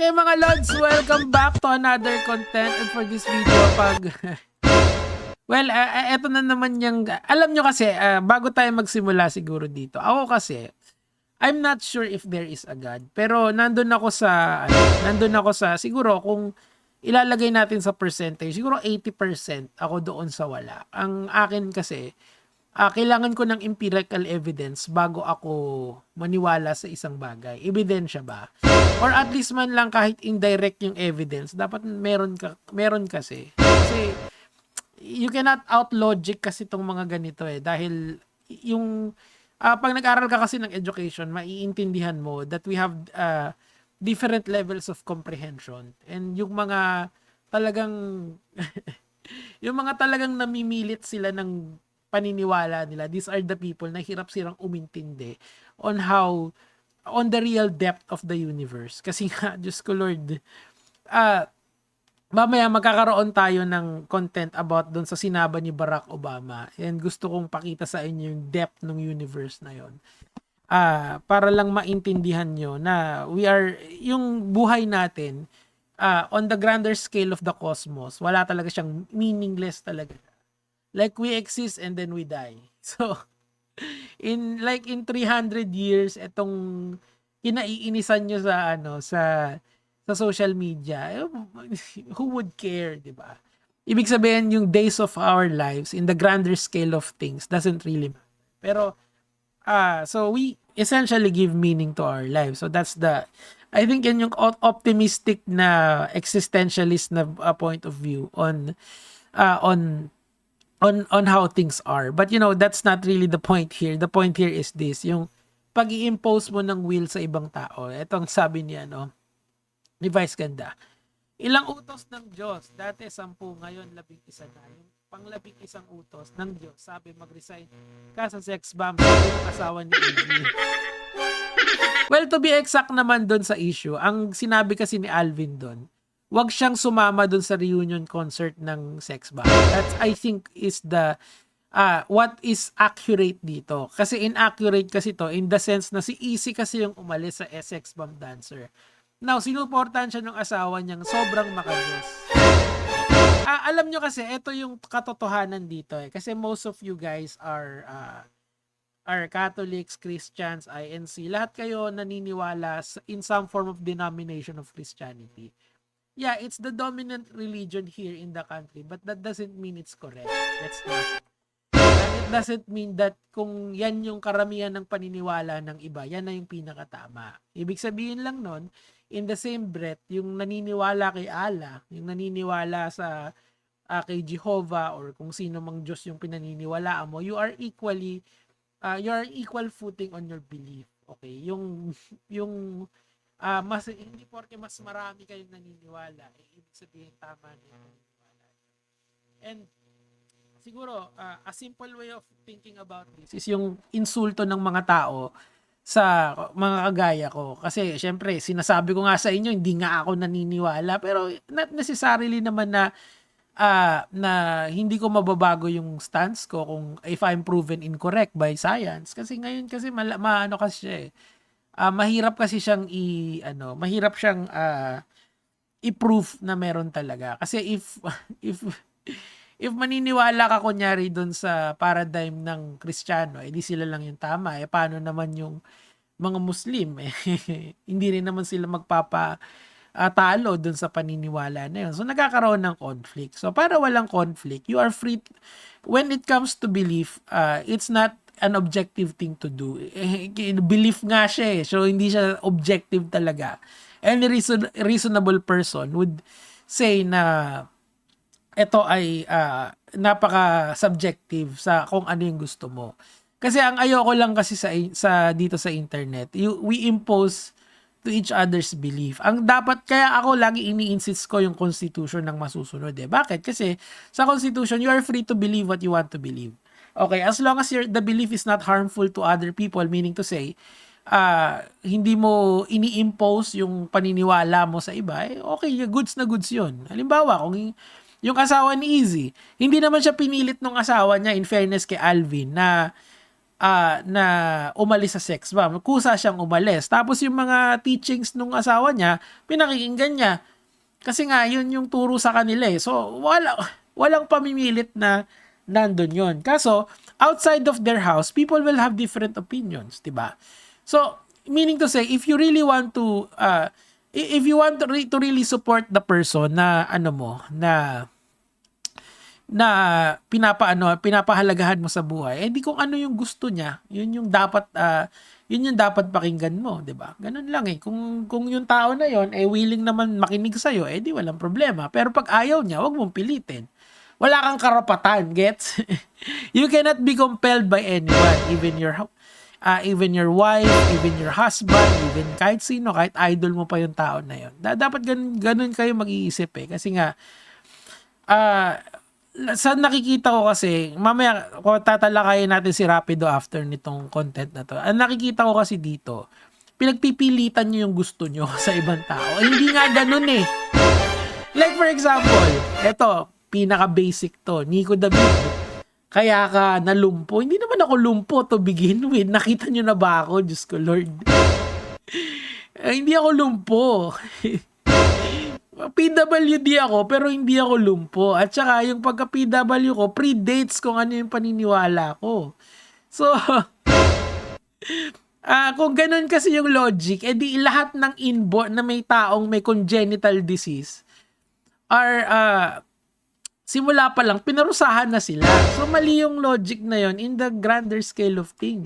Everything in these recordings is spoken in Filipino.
Okay mga Lods, welcome back to another content. And for this video, well, eto na naman yung, alam nyo kasi, bago tayo magsimula siguro dito, ako kasi, I'm not sure if there is a God. Pero nandun ako sa, siguro kung ilalagay natin sa percentage, siguro 80% ako doon sa wala. Ang akin kasi, kailangan ko ng empirical evidence bago ako maniwala sa isang bagay. Ebidensya ba? Or at least man lang kahit indirect yung evidence, dapat meron kasi. Kasi you cannot out logic kasi itong mga ganito dahil yung pag nag-aral ka kasi ng education, maiintindihan mo that we have different levels of comprehension, and yung mga talagang yung mga talagang namimilit sila ng paniniwala nila, these are the people na hirap silang umintindi on the real depth of the universe. Kasi nga, Diyos ko Lord, mamaya magkakaroon tayo ng content about doon sa sinaba ni Barack Obama, and gusto kong pakita sa inyo yung depth ng universe na yon. Para lang maintindihan nyo na yung buhay natin, on the grander scale of the cosmos, wala talaga siyang meaningless talaga. Like we exist and then we die. So, in 300 years, etong kinaiinisan nyo sa social media, who would care, di ba? Ibig sabihin, yung days of our lives in the grander scale of things doesn't really matter. Pero, so we essentially give meaning to our lives. So that's I think yan yung optimistic na existentialist na point of view on how things are. But that's not really the point here. The point here is this, yung pag-i-impose mo ng will sa ibang tao. Etong sabi niya, ni Vice Ganda. Ilang utos ng Diyos? Dati 10, ngayon 11 na. Yung pang-11 utos ng Diyos, sabi mag-resign ka sa sex bomb, sabi ng asawa ni Iggy. Well, to be exact naman doon sa issue, ang sinabi kasi ni Alvin doon, wag siyang sumama dun sa reunion concert ng Sex Bomb. That's, I think, is what is accurate dito. Kasi inaccurate kasi to in the sense na si Easy kasi yung umalis sa Sex Bomb dancer. Now, sinuportahan siya ng asawa niyang sobrang makadiyos. Alam nyo kasi, ito yung katotohanan dito Kasi most of you guys are Catholics, Christians, INC. Lahat kayo naniniwala in some form of denomination of Christianity. Yeah, it's the dominant religion here in the country, but that doesn't mean it's correct. That's not. And it doesn't mean that kung yan yung karamihan ng paniniwala ng iba, yan na yung pinakatama. Ibig sabihin lang nun, in the same breath, yung naniniwala kay Allah, yung naniniwala sa kay Jehovah, or kung sino mang Diyos yung pinaniniwalaan mo, you are equal footing on your belief. Okay? Yung hindi porke mas marami kayong naniniwala, ibig sabihin tama na yung naniniwala. And siguro, a simple way of thinking about this is yung insulto ng mga tao sa mga kagaya ko. Kasi syempre, sinasabi ko nga sa inyo, hindi nga ako naniniwala, pero not necessarily naman na hindi ko mababago yung stance ko kung if I'm proven incorrect by science. Kasi ngayon kasi maano kasi siya mahirap kasi siyang i-proof na meron talaga. Kasi if maniniwala ka kunyari doon sa paradigm ng Kristiyano, di sila lang yung tama. Paano naman yung mga Muslim? Hindi rin naman sila magpapatalo doon sa paniniwala na yun. So nagkakaroon ng conflict. So para walang conflict, you are free when it comes to belief, it's not an objective thing to do. Belief nga siya so hindi siya objective talaga. Any reasonable person would say na ito ay napaka-subjective sa kung ano yung gusto mo. Kasi ang ayoko lang kasi sa dito sa internet, we impose to each other's belief. Ang dapat, kaya ako lagi ini-insist ko yung constitution ng masusunod Bakit? Kasi sa constitution, you are free to believe what you want to believe. Okay, as long as the belief is not harmful to other people, meaning to say, hindi mo ini-impose yung paniniwala mo sa iba, okay, goods na goods yun. Halimbawa, kung yung asawa ni Easy, hindi naman siya pinilit ng asawa niya, in fairness kay Alvin, na na umalis sa sex bomb. Kusa siyang umalis. Tapos yung mga teachings nung asawa niya, pinakikinggan niya. Kasi nga, yun yung turo sa kanila eh. So, walang pamimilit na nandun yun. Kaso, outside of their house, people will have different opinions, diba? So, meaning to say, if you really want to, if you want to really support the person na, na pinapahalagahan mo sa buhay, di kung ano yung gusto niya, yun yung dapat pakinggan mo, 'di ba? Ganun lang eh. Kung yung tao na yon willing naman makinig sa iyo, di walang problema. Pero pag ayaw niya, wag mong pilitin. Wala kang karapatan, gets? You cannot be compelled by anyone, even your wife, even your husband, even kahit sino, kahit idol mo pa yung tao na yon. Dapat ganun kayo mag-iisip eh. Kasi nga, sa nakikita ko kasi, mamaya tatalakayin natin si Rapido after nitong content na to. Ang nakikita ko kasi dito, pinagpipilitan nyo yung gusto nyo sa ibang tao. Hindi nga ganun eh. Like for example, eto, pinaka-basic to, Nico David. Kaya ka nalumpo. Hindi naman ako lumpo to begin with. Nakita nyo na ba ako? Diyos ko, Lord. Hindi ako lumpo. PWD ako pero hindi ako lumpo. At saka yung pagka-PW ko predates kung ano yung paniniwala ko. So, kung ganun kasi yung logic, edi lahat ng inborn na may taong may congenital disease are simula pa lang pinarusahan na sila. So, mali yung logic na yon in the grander scale of things.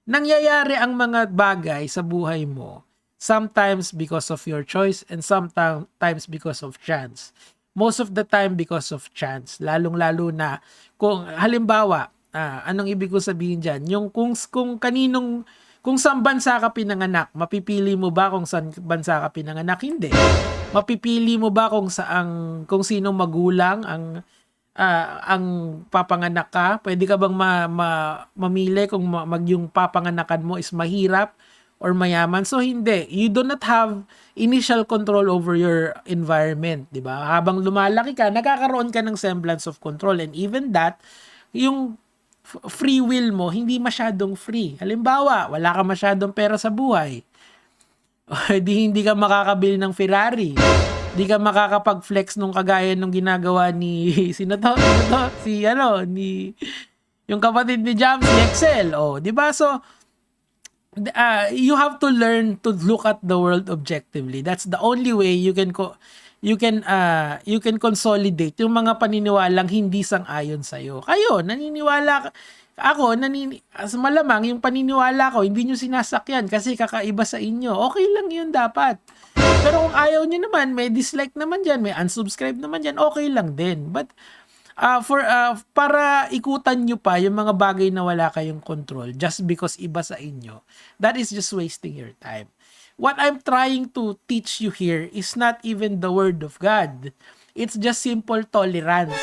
Nangyayari ang mga bagay sa buhay mo sometimes because of your choice and sometimes because of chance. Most of the time because of chance. Lalong-lalo na kung halimbawa, anong ibig ko sabihin dyan? Yung kung saan bansa ka pinanganak, mapipili mo ba kung saan bansa ka pinanganak? Hindi. Mapipili mo ba kung sinong magulang ang papanganak ka? Pwede ka bang mamili kung yung papanganakan mo is mahirap or mayaman? So hindi, you do not have initial control over your environment, 'di ba? Habang lumalaki ka, nagkakaroon ka ng semblance of control, and even that, yung free will mo hindi masyadong free. Halimbawa, wala ka masyadong pera sa buhay. Hindi ka makakabili ng Ferrari. Hindi ka makakapag-flex nung kagaya nung ginagawa ni yung kapatid ni Jam, si Excel. 'Di ba? So you have to learn to look at the world objectively. That's the only way you can consolidate yung mga paniniwalang hindi sang-ayon sa iyo. Kayo, malamang yung paniniwala ko hindi niyo sinasakyan kasi kakaiba sa inyo. Okay lang 'yun dapat. Pero kung ayaw niyo naman, may dislike naman diyan, may unsubscribe naman diyan, okay lang din. But para ikutan nyo pa yung mga bagay na wala kayong control just because iba sa inyo, that is just wasting your time. What I'm trying to teach you here is not even the word of God. It's just simple tolerance.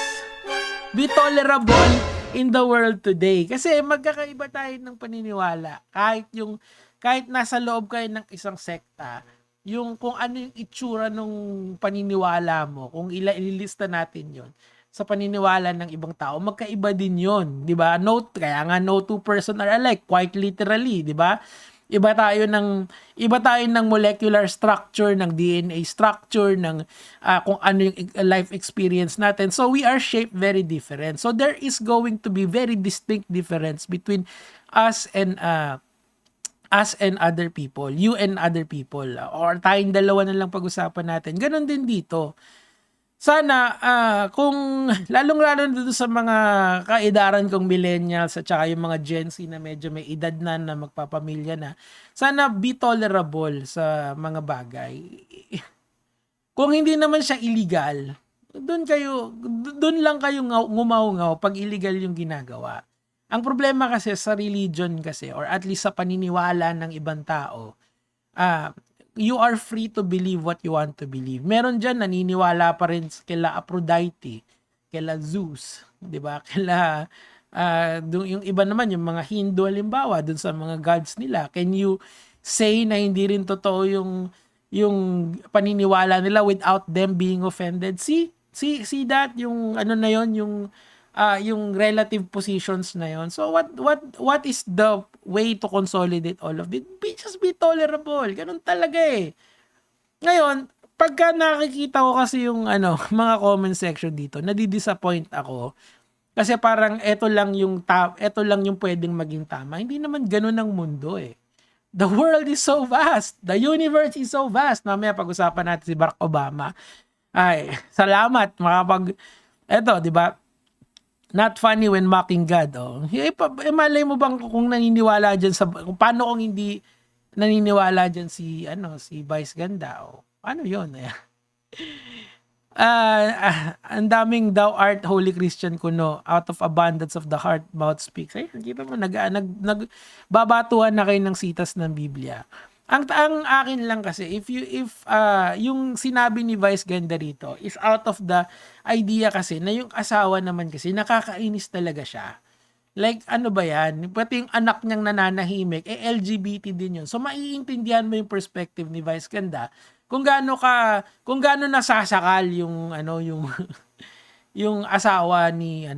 Be tolerable in the world today. Kasi magkakaiba tayo ng paniniwala. Kahit nasa loob kayo ng isang sekta, yung kung ano yung itsura ng paniniwala mo, kung ililista natin yon sa paniniwala ng ibang tao, magkaiba din yon, di ba? Kaya nga no two person are alike, quite literally, di ba? Iba tayo ng molecular structure, ng DNA structure, ng kung ano yung life experience natin. So we are shaped very different. So there is going to be very distinct difference between us and other people, you and other people, or tayong dalawa na lang pag-usapan natin. Ganon din dito. Sana, kung lalong-lalo dito sa mga kaedaran kong millennials at saka yung mga Gen Z na medyo may edad na magpapamilya na, sana be tolerable sa mga bagay. Kung hindi naman siya illegal, doon lang kayo ngumaw-ngaw pag illegal yung ginagawa. Ang problema kasi sa religion kasi, or at least sa paniniwala ng ibang tao, you are free to believe what you want to believe. Meron dyan, naniniwala pa rin kila Aphrodite, kila Zeus, di ba? Yung iba naman, yung mga Hindu, halimbawa, dun sa mga gods nila. Can you say na hindi rin totoo yung paniniwala nila without them being offended? See that? Yung ano na yon, yung yung relative positions na yon. So what is the way to consolidate all of it? Just be tolerable. Ganun talaga eh. Ngayon, pagka nakikita ko kasi yung mga comment section dito, nadi-disappoint ako. Kasi parang eto lang yung pwedeng maging tama. Hindi naman ganun ang mundo eh. The world is so vast. The universe is so vast. Mamaya pag-usapan natin si Barack Obama. Ay, salamat eto, 'di ba? Not funny when mocking God. Oh. Malay mo bang kung naniniwala diyan kung paano kung hindi naniniwala diyan si Vice Ganda oh. Ano 'yon? Ang daming thou art holy Christian kuno, out of abundance of the heart mouth speaks. Ay, kita mo nagbabatuhan na kayo ng sitas ng Biblia. Ang akin lang kasi if yung sinabi ni Vice Ganda rito is out of the idea kasi na yung asawa naman kasi nakakainis talaga siya. Like ano ba yan? Pati yung anak niyang nananahimik LGBT din yun. So maiintindihan mo yung perspective ni Vice Ganda kung gaano nasasakal yung yung asawa ni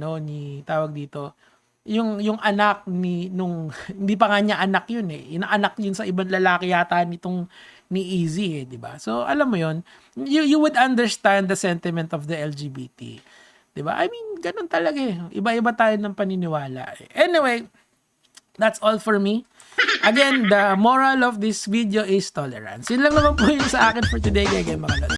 tawag dito, yung anak nung hindi pa nga niya anak yun eh. Inaanak yun sa ibang lalaki yata ni Easy eh, 'di ba? So alam mo yun, you would understand the sentiment of the LGBT. 'Di ba? I mean, ganun talaga eh. Iba-iba tayo ng paniniwala. Anyway, that's all for me. Again, the moral of this video is tolerance. Yun lang naman po yun sa akin for today, mga